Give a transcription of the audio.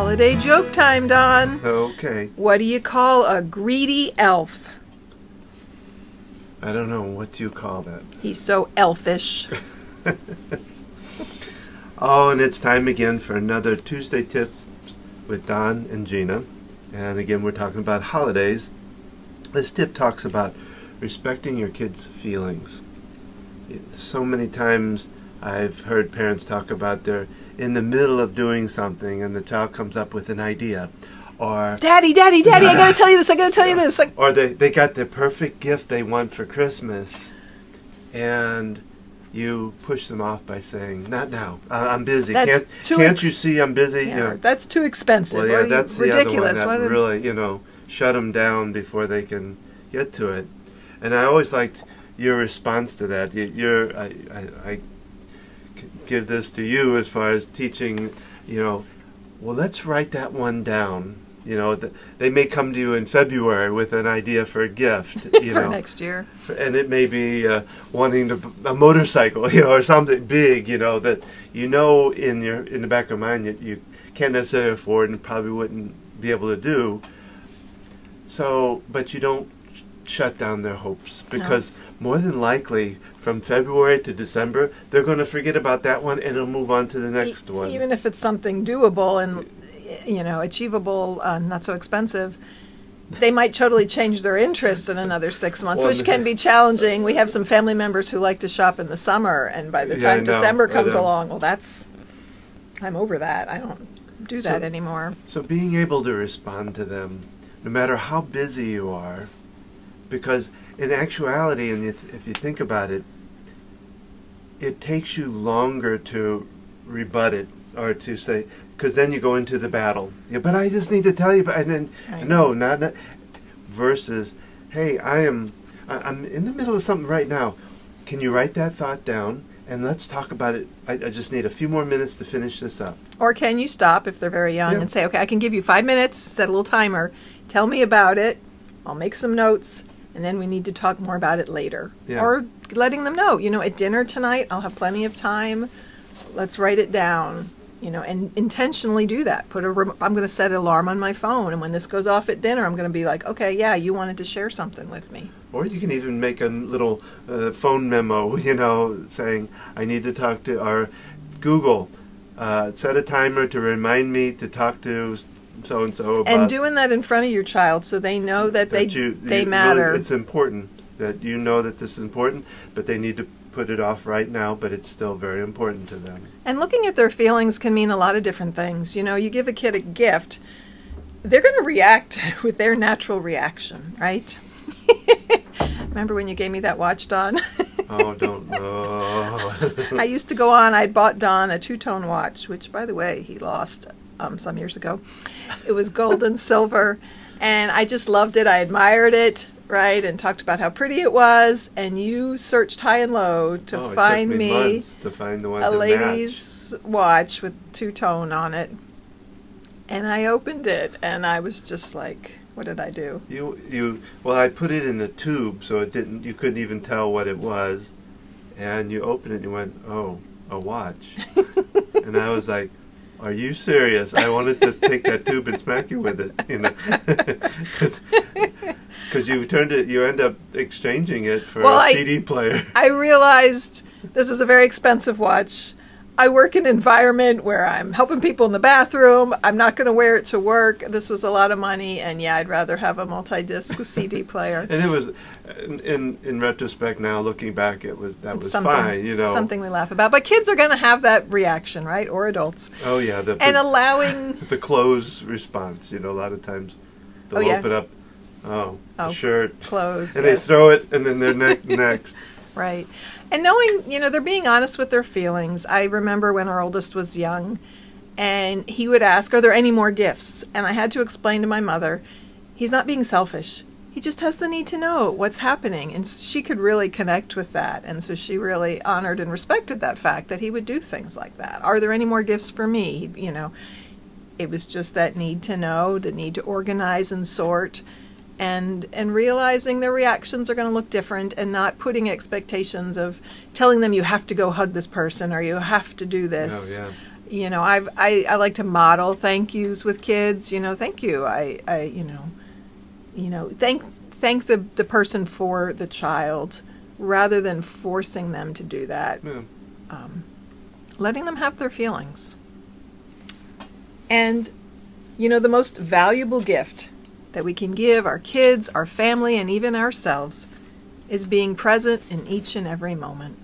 Holiday joke time, Don. Okay. What do you call a greedy elf? I don't know. What do you call that? He's so elfish. Oh, and it's time again for another Tuesday Tips with Don and Gina. And again, we're talking about holidays. This tip talks about respecting your kids' feelings. So many times I've heard parents talk about they're in the middle of doing something and the child comes up with an idea. Or Daddy, I gotta tell you this, Like, or they got the perfect gift they want for Christmas, and you push them off by saying, "Not now. I'm busy. Can't you see I'm busy?" Yeah, that's too expensive. Well, yeah, that's ridiculous. The other one that really, shut them down before they can get to it. And I always liked your response to that. I give this to you as far as teaching. Well, let's write that one down. They may come to you in February with an idea for a gift, for next year, and it may be wanting a motorcycle, or something big, that in the back of mind that you can't necessarily afford and probably wouldn't be able to do. So, but you don't shut down their hopes, because more than likely from February to December they're going to forget about that one and it'll move on to the next one. Even if it's something doable and achievable, not so expensive, they might totally change their interests in another 6 months, which can be challenging. We have some family members who like to shop in the summer, and by the time December comes along, I'm over that. I don't do that anymore. So being able to respond to them, no matter how busy you are, because in actuality, and if you think about it, it takes you longer to rebut it or to say, because then you go into the battle. Yeah, but I just need to tell you. And then not versus, hey, I'm in the middle of something right now. Can you write that thought down and let's talk about it? I just need a few more minutes to finish this up. Or can you stop if they're very young and say, okay, I can give you 5 minutes. Set a little timer. Tell me about it. I'll make some notes. And then we need to talk more about it later. Yeah. Or letting them know, at dinner tonight, I'll have plenty of time. Let's write it down, and intentionally do that. I'm going to set an alarm on my phone. And when this goes off at dinner, I'm going to be like, okay, yeah, you wanted to share something with me. Or you can even make a little phone memo, saying, I need to talk to our Google. Set a timer to remind me to talk to so-and-so about. And doing that in front of your child so they know that they matter. Really, it's important that you know that this is important, but they need to put it off right now, but it's still very important to them. And looking at their feelings can mean a lot of different things. You give a kid a gift, they're going to react with their natural reaction, right? Remember when you gave me that watch, Don? Oh, don't know. I used to go on, I'd bought Don a two-tone watch, which, by the way, he lost some years ago. It was gold and silver, and I just loved it. I admired it, right, and talked about how pretty it was, and you searched high and low to find me months to find the one a lady's watch with two-tone on it. And I opened it, and I was just like, what did I do? Well, I put it in a tube, so you couldn't even tell what it was. And you opened it and you went, oh, a watch. And I was like, are you serious? I wanted to take that tube and smack you with it, because you end up exchanging it for a CD player. I realized this is a very expensive watch. I work in an environment where I'm helping people in the bathroom. I'm not going to wear it to work. This was a lot of money, and I'd rather have a multi-disc CD player. And it was, in retrospect now, looking back, that was fine, Something we laugh about. But kids are going to have that reaction, right? Or adults. Oh, yeah. Allowing... the clothes response, a lot of times they'll open up, the shirt. Clothes, and they throw it, and then they're next. Right. And knowing, they're being honest with their feelings. I remember when our oldest was young, and he would ask, are there any more gifts? And I had to explain to my mother, he's not being selfish. He just has the need to know what's happening. And she could really connect with that. And so she really honored and respected that fact that he would do things like that. Are there any more gifts for me? It was just that need to know, the need to organize and sort. And realizing their reactions are going to look different, and not putting expectations of telling them you have to go hug this person or you have to do this. Oh, You know, I like to model thank yous with kids. You know, thank you. Thank the person for the child rather than forcing them to do that. Yeah. Letting them have their feelings. And, you know, the most valuable gift that we can give our kids, our family, and even ourselves is being present in each and every moment.